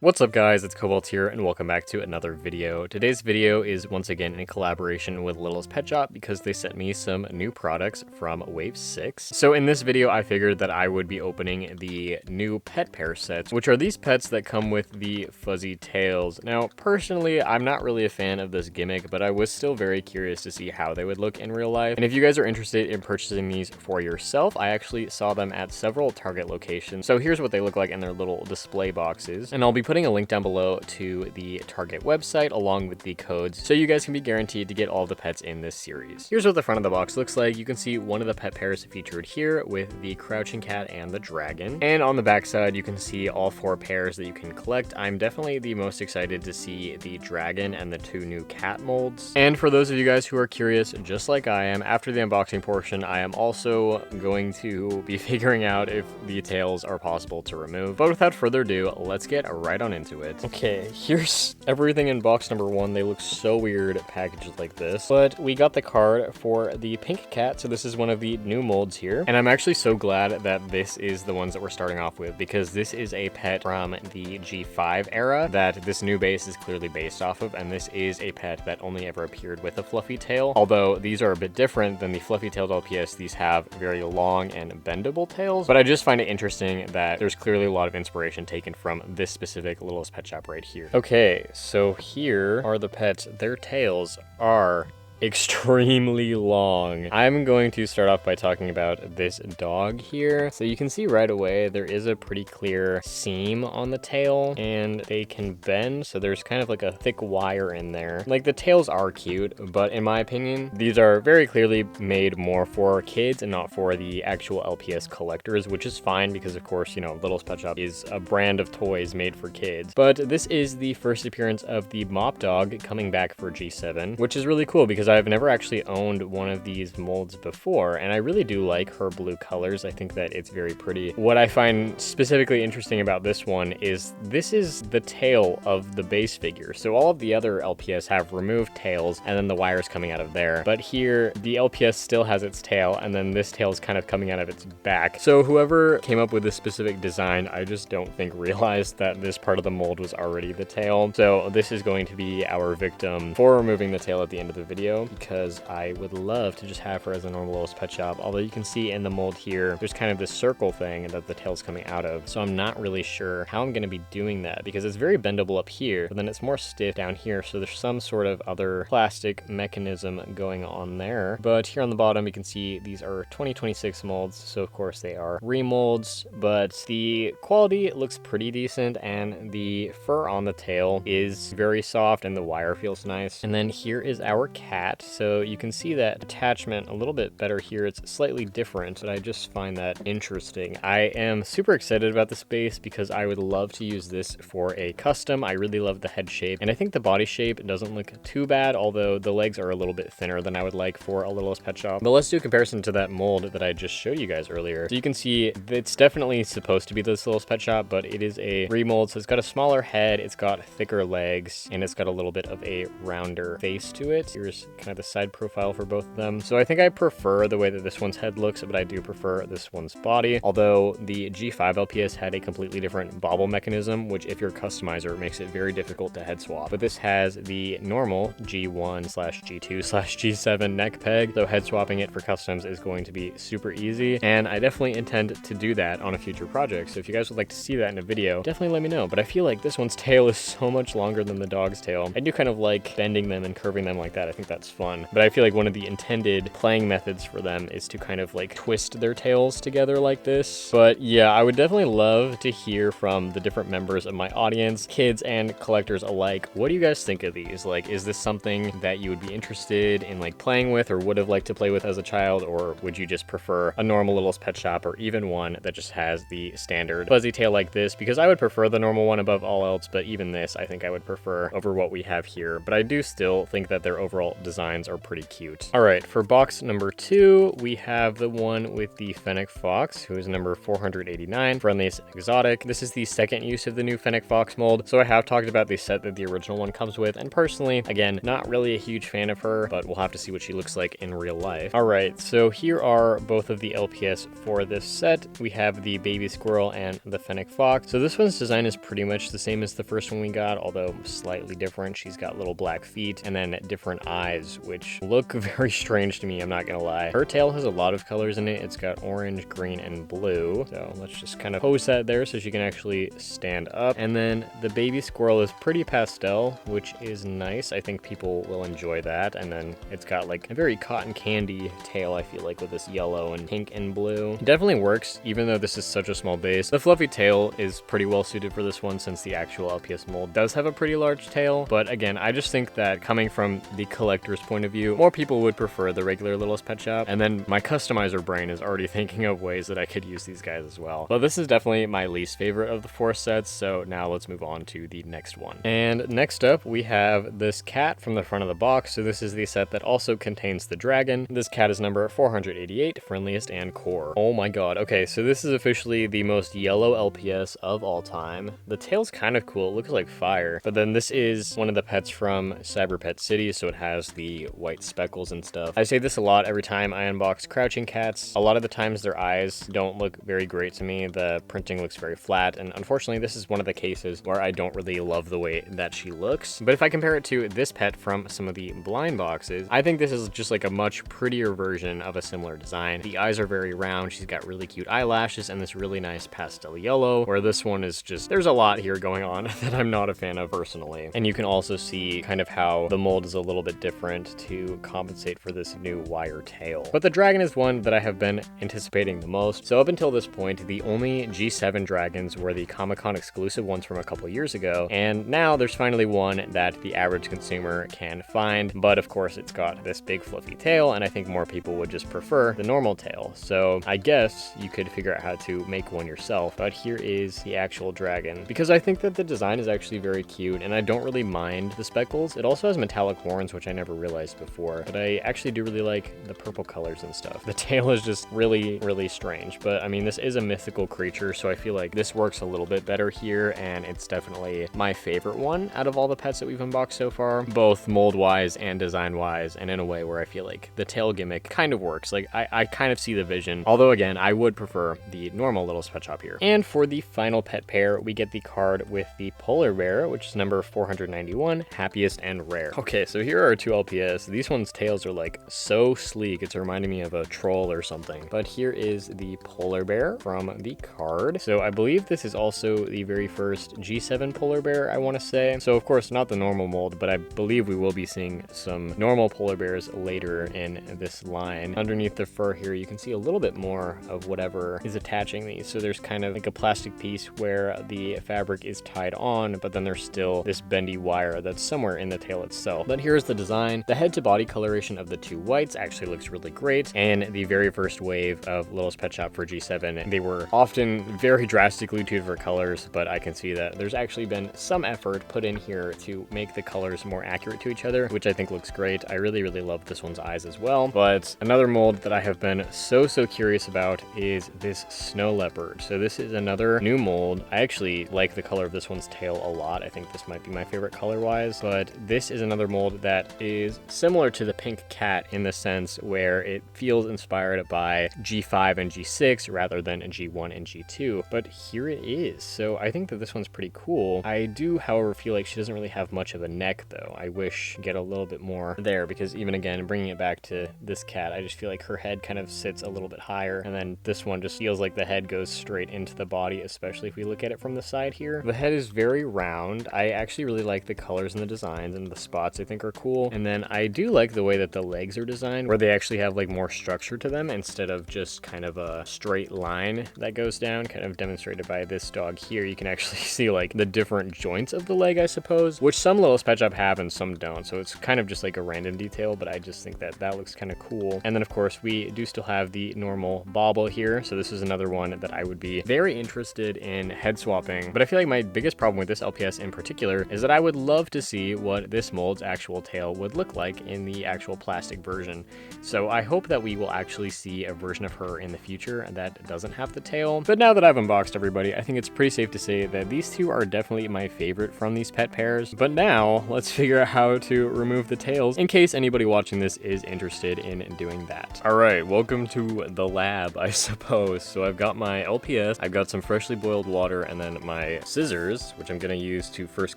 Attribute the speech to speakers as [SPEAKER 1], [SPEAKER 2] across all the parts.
[SPEAKER 1] What's up guys, it's Cobalt here and welcome back to another video. Today's video is once again in collaboration with Littlest Pet Shop because they sent me some new products from Wave 6. So in this video I figured that I would be opening the new pet pair sets, which are these pets that come with the fuzzy tails. Now personally I'm not really a fan of this gimmick, but I was still very curious to see how they would look in real life. And if you guys are interested in purchasing these for yourself, I actually saw them at several Target locations. So here's what they look like in their little display boxes, and I'll be putting a link down below to the Target website along with the codes so you guys can be guaranteed to get all the pets in this series. Here's what the front of the box looks like. You can see one of the pet pairs featured here with the crouching cat and the dragon, and on the back side you can see all 4 pairs that you can collect. I'm definitely the most excited to see the dragon and the 2 new cat molds. And for those of you guys who are curious just like I am, after the unboxing portion I am also going to be figuring out if the tails are possible to remove. But without further ado, let's get right on into it. Okay, here's everything in box number 1. They look so weird packaged like this, but we got the card for the pink cat, so this is one of the new molds here, and I'm actually so glad that this is the ones that we're starting off with because this is a pet from the G5 era that this new base is clearly based off of, and this is a pet that only ever appeared with a fluffy tail. Although these are a bit different than the fluffy tailed LPS, these have very long and bendable tails, but I just find it interesting that there's clearly a lot of inspiration taken from this specific Littlest Pet Shop right here. Okay, so here are the pets. Their tails are extremely long. I'm going to start off by talking about this dog here. So you can see right away there is a pretty clear seam on the tail and they can bend, so there's kind of like a thick wire in there. Like, the tails are cute, but in my opinion these are very clearly made more for kids and not for the actual LPS collectors, which is fine because of course, you know, Littlest Pet Shop is a brand of toys made for kids. But this is the first appearance of the mop dog coming back for G7, which is really cool because I've never actually owned one of these molds before, and I really do like her blue colors. I think that it's very pretty. What I find specifically interesting about this one is this is the tail of the base figure. So all of the other LPS have removed tails and then the wires coming out of there, but here the LPS still has its tail and then this tail is kind of coming out of its back. So whoever came up with this specific design, I just don't think realized that this part of the mold was already the tail. So this is going to be our victim for removing the tail at the end of the video, because I would love to just have her as a normal Littlest Pet Shop. Although you can see in the mold here, there's kind of this circle thing that the tail's coming out of. So I'm not really sure how I'm going to be doing that because it's very bendable up here, but then it's more stiff down here. So there's some sort of other plastic mechanism going on there. But here on the bottom, you can see these are 2026 molds. So of course they are remolds, but the quality looks pretty decent and the fur on the tail is very soft and the wire feels nice. And then here is our cat. So you can see that attachment a little bit better here. It's slightly different, but I just find that interesting. I am super excited about this base because I would love to use this for a custom. I really love the head shape, and I think the body shape doesn't look too bad, although the legs are a little bit thinner than I would like for a Littlest Pet Shop. But let's do a comparison to that mold that I just showed you guys earlier. So you can see it's definitely supposed to be this Littlest Pet Shop, but it is a remold, so it's got a smaller head, it's got thicker legs, and it's got a little bit of a rounder face to it. Here's kind of the side profile for both of them. So I think I prefer the way that this one's head looks, but I do prefer this one's body. Although the G5 LPS had a completely different bobble mechanism, which if you're a customizer makes it very difficult to head swap. But this has the normal G1/G2/G7 neck peg, so head swapping it for customs is going to be super easy, and I definitely intend to do that on a future project. So if you guys would like to see that in a video, definitely let me know. But I feel like this one's tail is so much longer than the dog's tail. I do kind of like bending them and curving them like that. I think that's fun. But I feel like one of the intended playing methods for them is to kind of like twist their tails together like this. But yeah, I would definitely love to hear from the different members of my audience, kids and collectors alike. What do you guys think of these? Like, is this something that you would be interested in like playing with or would have liked to play with as a child? Or would you just prefer a normal Littlest Pet Shop, or even one that just has the standard fuzzy tail like this? Because I would prefer the normal one above all else, but even this I think I would prefer over what we have here. But I do still think that their overall design designs are pretty cute. All right, for box number 2, we have the one with the fennec fox, who is number 489, friendliest exotic. This is the second use of the new fennec fox mold, so I have talked about the set that the original one comes with, and personally, again, not really a huge fan of her, but we'll have to see what she looks like in real life. All right, so here are both of the LPS for this set. We have the baby squirrel and the fennec fox. So this one's design is pretty much the same as the first one we got, although slightly different. She's got little black feet and then different eyes, which look very strange to me, I'm not gonna lie. Her tail has a lot of colors in it. It's got orange, green, and blue. So let's just kind of pose that there so she can actually stand up. And then the baby squirrel is pretty pastel, which is nice. I think people will enjoy that. And then it's got like a very cotton candy tail, I feel like, with this yellow and pink and blue. It definitely works, even though this is such a small base. The fluffy tail is pretty well suited for this one since the actual LPS mold does have a pretty large tail. But again, I just think that coming from the collector's point of view, more people would prefer the regular Littlest Pet Shop. And then my customizer brain is already thinking of ways that I could use these guys as well. But this is definitely my least favorite of the 4 sets. So now let's move on to the next one. And next up, we have this cat from the front of the box. So this is the set that also contains the dragon. This cat is number 488, friendliest and core. Oh my god. Okay, so this is officially the most yellow LPS of all time. The tail's kind of cool. It looks like fire. But then this is one of the pets from Cyber Pet City, so it has the white speckles and stuff. I say this a lot every time I unbox crouching cats. A lot of the times their eyes don't look very great to me. The printing looks very flat, and unfortunately this is one of the cases where I don't really love the way that she looks. But if I compare it to this pet from some of the blind boxes, I think this is just like a much prettier version of a similar design. The eyes are very round. She's got really cute eyelashes and this really nice pastel yellow, where this one is just, there's a lot here going on that I'm not a fan of personally. And you can also see kind of how the mold is a little bit different to compensate for this new wire tail. But the dragon is one that I have been anticipating the most. So up until this point, the only G7 dragons were the Comic-Con exclusive ones from a couple years ago, and now there's finally one that the average consumer can find. But of course it's got this big fluffy tail, and I think more people would just prefer the normal tail. So I guess you could figure out how to make one yourself. But here is the actual dragon, because I think that the design is actually very cute and I don't really mind the speckles. It also has metallic horns, which I never realized before, but I actually do really like the purple colors and stuff. The tail is just really, really strange, but I mean, this is a mythical creature, so I feel like this works a little bit better here, and it's definitely my favorite one out of all the pets that we've unboxed so far, both mold-wise and design-wise, and in a way where I feel like the tail gimmick kind of works. Like, I kind of see the vision, although again, I would prefer the normal Littlest Pet Shop here. And for the final pet pair, we get the card with the polar bear, which is number 491, happiest and rare. Okay, so here are 2 LPS. These ones' tails are like so sleek, it's reminding me of a troll or something. But here is the polar bear from the card. So I believe this is also the very first G7 polar bear, I want to say. So of course, not the normal mold, but I believe we will be seeing some normal polar bears later in this line. Underneath the fur here, you can see a little bit more of whatever is attaching these. So there's kind of like a plastic piece where the fabric is tied on, but then there's still this bendy wire that's somewhere in the tail itself. But here's the design. The head to body coloration of the 2 whites actually looks really great. And the very first wave of Littlest Pet Shop for G7, they were often very drastically 2 different colors, but I can see that there's actually been some effort put in here to make the colors more accurate to each other, which I think looks great. I really, really love this one's eyes as well. But another mold that I have been so curious about is this snow leopard. So this is another new mold. I actually like the color of this one's tail a lot. I think this might be my favorite color-wise, but this is another mold that is similar to the pink cat in the sense where it feels inspired by G5 and G6 rather than G1 and G2, but here it is. So I think that this one's pretty cool. I do, however, feel like she doesn't really have much of a neck though. I wish get a little bit more there, because even again, bringing it back to this cat, I just feel like her head kind of sits a little bit higher, and then this one just feels like the head goes straight into the body, especially if we look at it from the side here. The head is very round. I actually really like the colors and the designs, and the spots I think are cool. And then I do like the way that the legs are designed, where they actually have like more structure to them instead of just kind of a straight line that goes down, kind of demonstrated by this dog here. You can actually see like the different joints of the leg, I suppose, which some Littlest Pet Shop have and some don't. So it's kind of just like a random detail, but I just think that that looks kind of cool. And then of course we do still have the normal bauble here. So this is another one that I would be very interested in head swapping. But I feel like my biggest problem with this LPS in particular is that I would love to see what this mold's actual tail would look look like in the actual plastic version. So I hope that we will actually see a version of her in the future that doesn't have the tail. But now that I've unboxed everybody, I think it's pretty safe to say that these two are definitely my favorite from these pet pairs. But now let's figure out how to remove the tails in case anybody watching this is interested in doing that. All right, welcome to the lab, I suppose. So I've got my LPS, I've got some freshly boiled water, and then my scissors, which I'm gonna use to first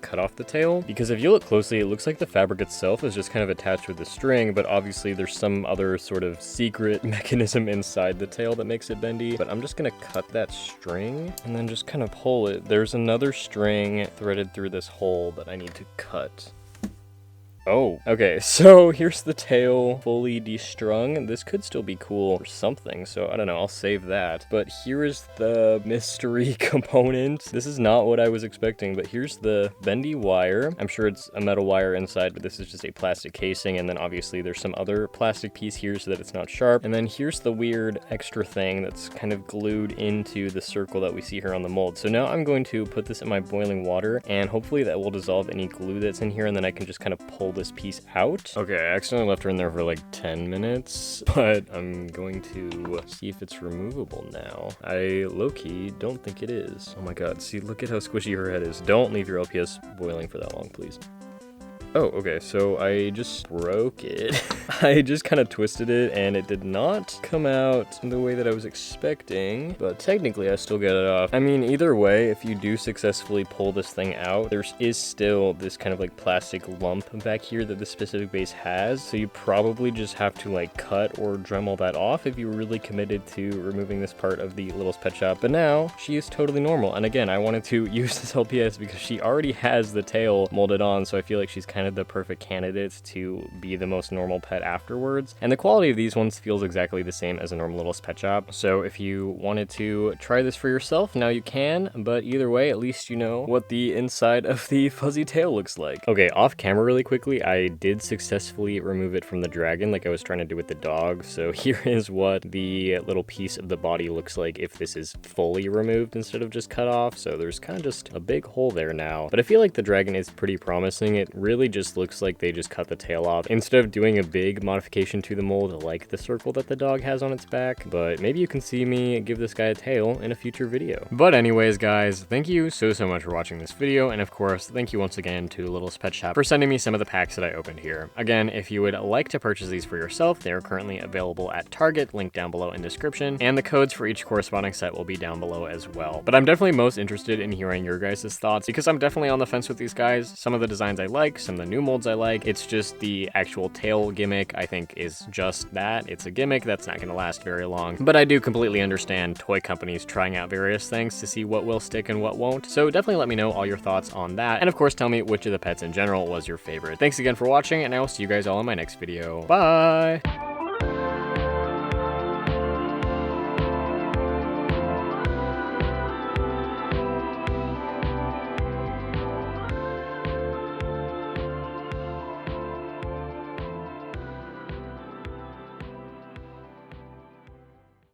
[SPEAKER 1] cut off the tail. Because if you look closely, it looks like the fabric itself is just kind of attached with the string, but obviously there's some other sort of secret mechanism inside the tail that makes it bendy. But I'm just gonna cut that string and then just kind of pull it. There's another string threaded through this hole that I need to cut. Oh, okay, so here's the tail fully destrung. This could still be cool or something, so I don't know, I'll save that. But here is the mystery component. This is not what I was expecting, but here's the bendy wire. I'm sure it's a metal wire inside, but this is just a plastic casing, and then obviously there's some other plastic piece here so that it's not sharp. And then here's the weird extra thing that's kind of glued into the circle that we see here on the mold. So now I'm going to put this in my boiling water, and hopefully that will dissolve any glue that's in here, and then I can just kind of pull this piece out. Okay, I accidentally left her in there for like 10 minutes, but I'm going to see if it's removable now. I low-key don't think it is. Oh my god, see, look at how squishy her head is. Don't leave your LPS boiling for that long, please. Oh, okay, so I just broke it. I just kind of twisted it, and it did not come out the way that I was expecting, but technically I still get it off. I mean, either way, if you do successfully pull this thing out, there is still this kind of like plastic lump back here that this specific base has, so you probably just have to like cut or Dremel that off if you're really committed to removing this part of the Littlest Pet Shop. But now, she is totally normal, and again, I wanted to use this LPS because she already has the tail molded on, so I feel like she's kind of the perfect candidate to be the most normal pet afterwards. And the quality of these ones feels exactly the same as a normal Littlest Pet Shop. So if you wanted to try this for yourself, now you can, but either way, at least you know what the inside of the fuzzy tail looks like. Okay, off camera really quickly, I did successfully remove it from the dragon like I was trying to do with the dog. So here is what the little piece of the body looks like if this is fully removed instead of just cut off. So there's kind of just a big hole there now. But I feel like the dragon is pretty promising. It really just looks like they just cut the tail off instead of doing a big modification to the mold like the circle that the dog has on its back. But maybe you can see me give this guy a tail in a future video. But anyways, guys, thank you so much for watching this video, and of course thank you once again to Littlest Pet Shop for sending me some of the packs that I opened here. Again, if you would like to purchase these for yourself, they are currently available at Target, link down below in description, and the codes for each corresponding set will be down below as well. But I'm definitely most interested in hearing your guys' thoughts because I'm definitely on the fence with these guys. Some of the designs I like, some of the new molds I like. It's just the actual tail gimmick I think is just that. It's a gimmick that's not going to last very long. But I do completely understand toy companies trying out various things to see what will stick and what won't. So definitely let me know all your thoughts on that. And of course, tell me which of the pets in general was your favorite. Thanks again for watching, and I will see you guys all in my next video. Bye!